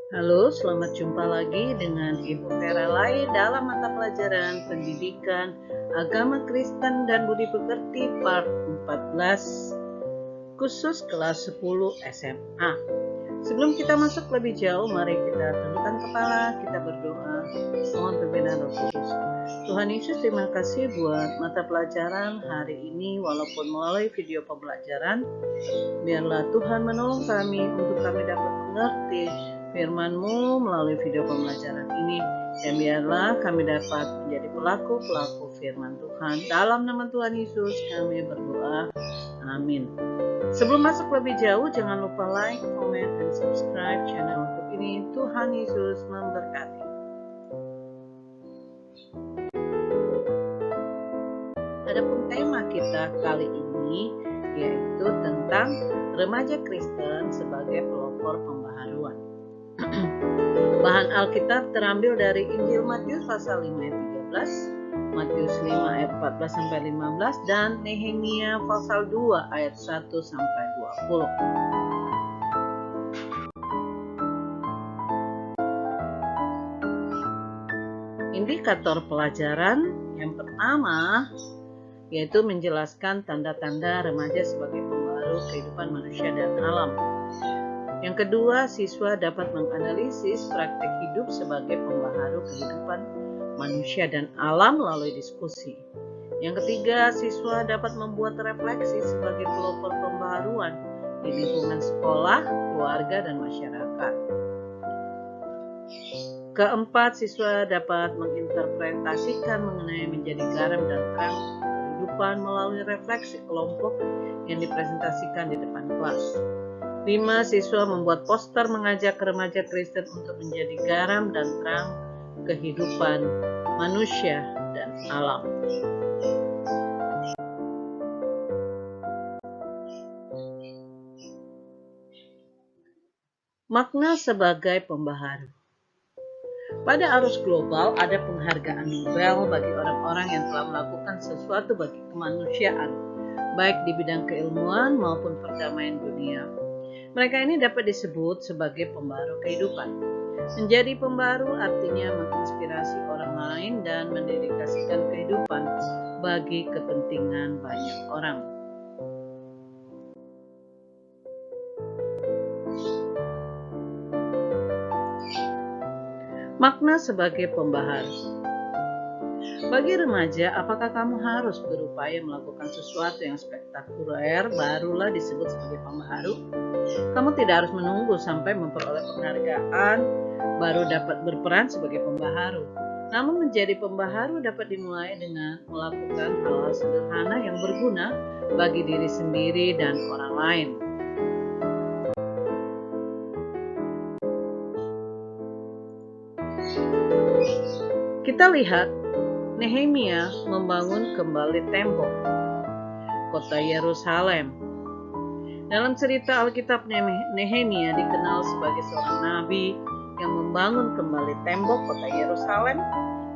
Halo, selamat jumpa lagi dengan Ibu Vera Lai dalam mata pelajaran Pendidikan Agama Kristen dan Budi Pekerti part 14 khusus kelas 10 SMA. Sebelum kita masuk lebih jauh, mari kita tundukkan kepala, kita berdoa, mohon pimpinan Roh Kudus. Tuhan Yesus, terima kasih buat mata pelajaran hari ini, walaupun melalui video pembelajaran. Biarlah Tuhan menolong kami untuk kami dapat mengerti firman-Mu melalui video pembelajaran ini, dan biarlah kami dapat menjadi pelaku-pelaku firman Tuhan. Dalam nama Tuhan Yesus kami berdoa, amin. Sebelum masuk lebih jauh, jangan lupa like, comment, dan subscribe channel YouTube ini. Tuhan Yesus memberkati. Adapun tema kita kali ini yaitu tentang remaja Kristen sebagai pelopor pembaharuan. Bahan Alkitab terambil dari Injil Matius pasal 5 ayat 13, Matius 5 ayat 14 sampai 15, dan Nehemia pasal 2 ayat 1 sampai 20. Indikator pelajaran yang pertama yaitu menjelaskan tanda-tanda remaja sebagai pembaharu kehidupan manusia dan alam. Yang kedua, siswa dapat menganalisis praktek hidup sebagai pembaharu kehidupan manusia dan alam melalui diskusi. Yang ketiga, siswa dapat membuat refleksi sebagai pelopor pembaharuan di lingkungan sekolah, keluarga, dan masyarakat. Keempat, siswa dapat menginterpretasikan mengenai menjadi garam dan terang kehidupan melalui refleksi kelompok yang dipresentasikan di depan kelas. 5. Siswa membuat poster mengajak remaja Kristen untuk menjadi garam dan terang kehidupan manusia dan alam. Makna sebagai pembaharu. Pada arus global ada penghargaan Nobel bagi orang-orang yang telah melakukan sesuatu bagi kemanusiaan, baik di bidang keilmuan maupun perdamaian dunia. Mereka ini dapat disebut sebagai pembaharu kehidupan. Menjadi pembaharu artinya menginspirasi orang lain dan mendedikasikan kehidupan bagi kepentingan banyak orang. Makna sebagai pembaharu. Bagi remaja, apakah kamu harus berupaya melakukan sesuatu yang spektakuler barulah disebut sebagai pembaharu? Kamu tidak harus menunggu sampai memperoleh penghargaan baru dapat berperan sebagai pembaharu. Namun menjadi pembaharu dapat dimulai dengan melakukan hal-hal sederhana yang berguna bagi diri sendiri dan orang lain. Kita lihat Nehemia membangun kembali tembok kota Yerusalem. Dalam cerita Alkitab, Nehemia dikenal sebagai seorang nabi yang membangun kembali tembok kota Yerusalem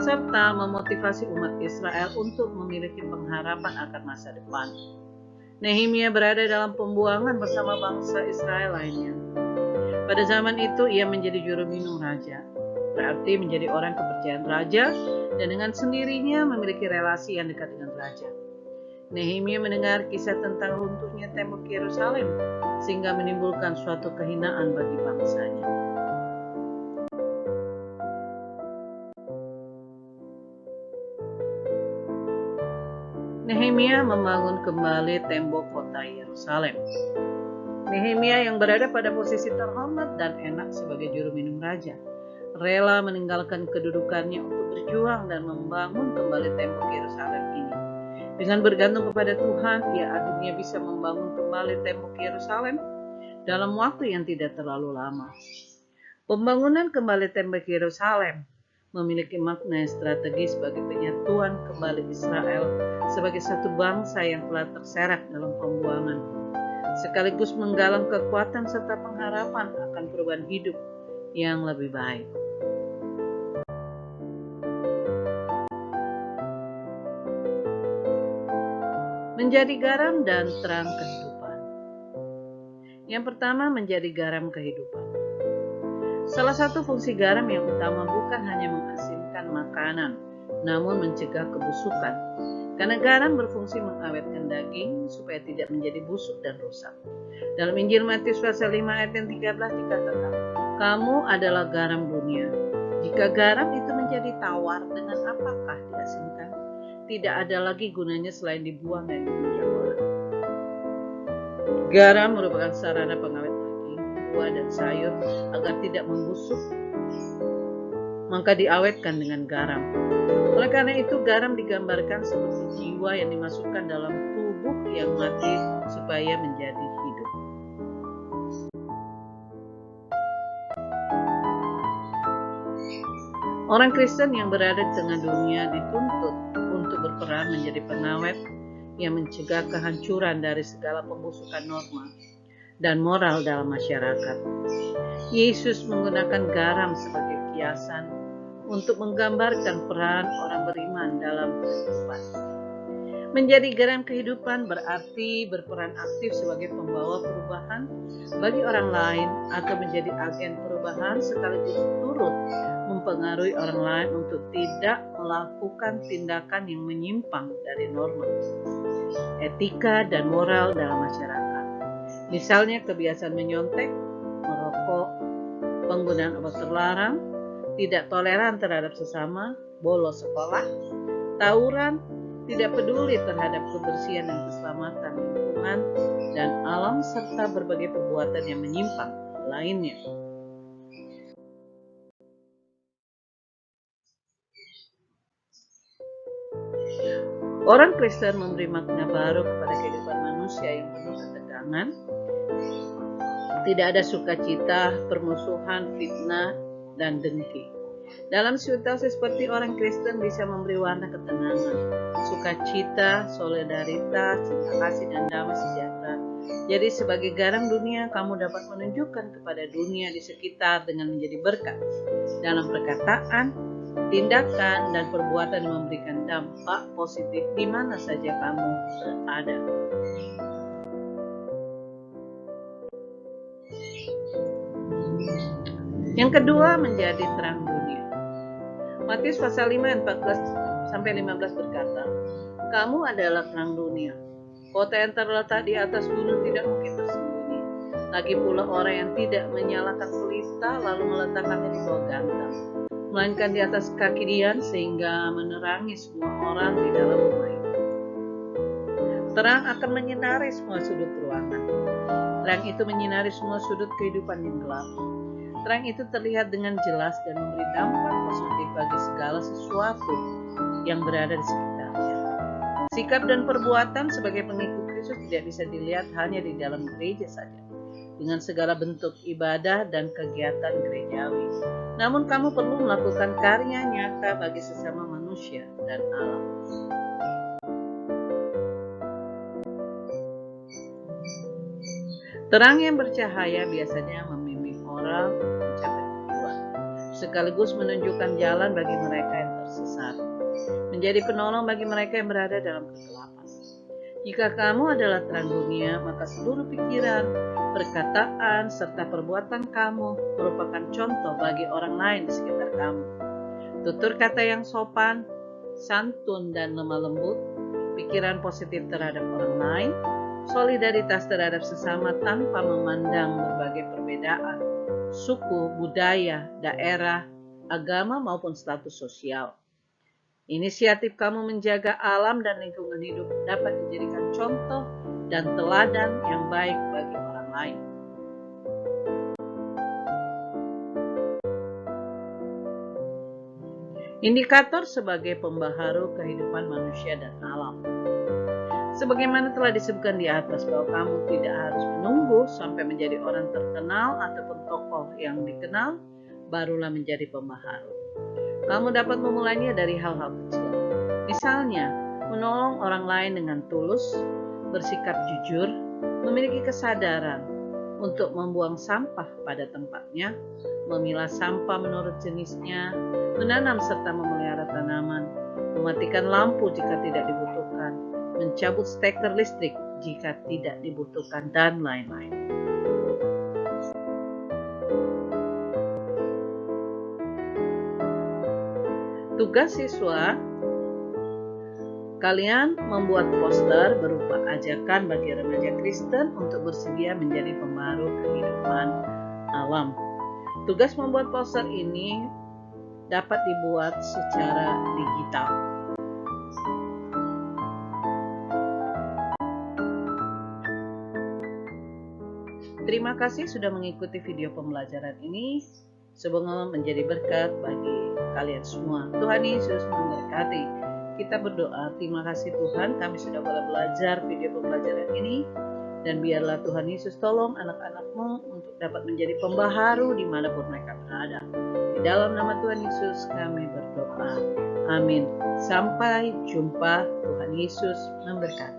serta memotivasi umat Israel untuk memiliki pengharapan akan masa depan. Nehemia berada dalam pembuangan bersama bangsa Israel lainnya. Pada zaman itu ia menjadi juru minum raja, berarti menjadi orang kepercayaan raja dan dengan sendirinya memiliki relasi yang dekat dengan raja. Nehemia mendengar kisah tentang runtuhnya tembok Yerusalem sehingga menimbulkan suatu kehinaan bagi bangsanya. Nehemia membangun kembali tembok kota Yerusalem. Nehemia yang berada pada posisi terhormat dan enak sebagai juru minum raja, rela meninggalkan kedudukannya untuk berjuang dan membangun kembali tembok Yerusalem ini. Dengan bergantung kepada Tuhan, ia akhirnya bisa membangun kembali tembok Yerusalem dalam waktu yang tidak terlalu lama. Pembangunan kembali tembok Yerusalem memiliki makna yang strategis bagi penyatuan kembali Israel sebagai satu bangsa yang telah terseret dalam pembuangan, sekaligus menggalang kekuatan serta pengharapan akan perubahan hidup yang lebih baik. Menjadi garam dan terang kehidupan. Yang pertama, menjadi garam kehidupan. 1 Salah satu fungsi garam yang utama bukan hanya mengasinkan makanan, namun mencegah kebusukan. Karena garam berfungsi mengawetkan daging supaya tidak menjadi busuk dan rusak. Dalam Injil Matius pasal 5 ayat yang 13 dikatakan, "Kamu adalah garam dunia. Jika garam itu menjadi tawar, dengan apakah diasinkan? Tidak ada lagi gunanya selain dibuang dan diinjak orang." Garam merupakan sarana pengawet daging, buah, dan sayur agar tidak membusuk, maka diawetkan dengan garam. Oleh karena itu, garam digambarkan seperti jiwa yang dimasukkan dalam tubuh yang mati supaya menjadi hidup. Orang Kristen yang berada di tengah dunia dituntut untuk berperan menjadi pengawet yang mencegah kehancuran dari segala pembusukan norma dan moral dalam masyarakat. Yesus menggunakan garam sebagai kiasan untuk menggambarkan peran orang beriman dalam kehidupan. Menjadi garam kehidupan berarti berperan aktif sebagai pembawa perubahan bagi orang lain atau menjadi agen perubahan sekaligus turut mempengaruhi orang lain untuk tidak melakukan tindakan yang menyimpang dari norma, etika, dan moral dalam masyarakat. Misalnya kebiasaan menyontek, merokok, penggunaan obat terlarang, tidak toleran terhadap sesama, bolos sekolah, tawuran, tidak peduli terhadap kebersihan dan keselamatan lingkungan dan alam, serta berbagai perbuatan yang menyimpang lainnya. Orang Kristen memberi makna baru kepada kehidupan manusia yang penuh ketegangan. Tidak ada sukacita, permusuhan, fitnah, dan dengki. Dalam situasi seperti orang Kristen bisa memberi warna ketenangan, sukacita, solidaritas, cinta kasih, dan damai sejahtera. Jadi sebagai garam dunia, kamu dapat menunjukkan kepada dunia di sekitar dengan menjadi berkat dalam perkataan, tindakan, dan perbuatan yang memberikan dampak positif di mana saja kamu berada. Yang kedua, menjadi terang dunia. Matius pasal 5 ayat 14-15 berkata, "Kamu adalah terang dunia. Kota yang terletak di atas gunung tidak mungkin bersembunyi. Lagi pula orang yang tidak menyalakan pelita lalu meletakkannya di bawah gantang, melainkan di atas kaki dian sehingga menerangi semua orang di dalam rumah itu. Terang akan menyinari semua sudut ruangan. Terang itu menyinari semua sudut kehidupan yang gelap. Terang itu terlihat dengan jelas dan memberi dampak positif bagi segala sesuatu yang berada di sekitarnya. Sikap dan perbuatan sebagai pengikut Kristus tidak bisa dilihat hanya di dalam gereja saja, dengan segala bentuk ibadah dan kegiatan gerejawi. Namun kamu perlu melakukan karya nyata bagi sesama manusia dan alam. Terang yang bercahaya biasanya membimbing orang mencapai tujuan, sekaligus menunjukkan jalan bagi mereka yang tersesat, menjadi penolong bagi mereka yang berada dalam kegelapan. Jika kamu adalah terang dunia, maka seluruh pikiran, perkataan, serta perbuatan kamu merupakan contoh bagi orang lain di sekitar kamu. Tutur kata yang sopan, santun, dan lemah lembut, pikiran positif terhadap orang lain, solidaritas terhadap sesama tanpa memandang berbagai perbedaan, suku, budaya, daerah, agama, maupun status sosial. Inisiatif kamu menjaga alam dan lingkungan hidup dapat dijadikan contoh dan teladan yang baik bagi orang lain. Indikator sebagai pembaharu kehidupan manusia dan alam. Sebagaimana telah disebutkan di atas bahwa kamu tidak harus menunggu sampai menjadi orang terkenal ataupun tokoh yang dikenal, barulah menjadi pembaharu. Kamu dapat memulainya dari hal-hal kecil. Misalnya, menolong orang lain dengan tulus, bersikap jujur, memiliki kesadaran untuk membuang sampah pada tempatnya, memilah sampah menurut jenisnya, menanam serta memelihara tanaman, mematikan lampu jika tidak dibutuhkan, mencabut steker listrik jika tidak dibutuhkan, dan lain-lain. Tugas siswa, kalian membuat poster berupa ajakan bagi remaja Kristen untuk bersedia menjadi pembaharu kehidupan alam. Tugas membuat poster ini dapat dibuat secara digital. Terima kasih sudah mengikuti video pembelajaran ini. Semoga menjadi berkat bagi kalian semua. Tuhan Yesus memberkati. Kita berdoa, terima kasih Tuhan, kami sudah boleh belajar video pembelajaran ini. Dan biarlah Tuhan Yesus tolong anak-anak-Mu untuk dapat menjadi pembaharu dimanapun mereka berada. Di dalam nama Tuhan Yesus kami berdoa. Amin. Sampai jumpa. Tuhan Yesus memberkati.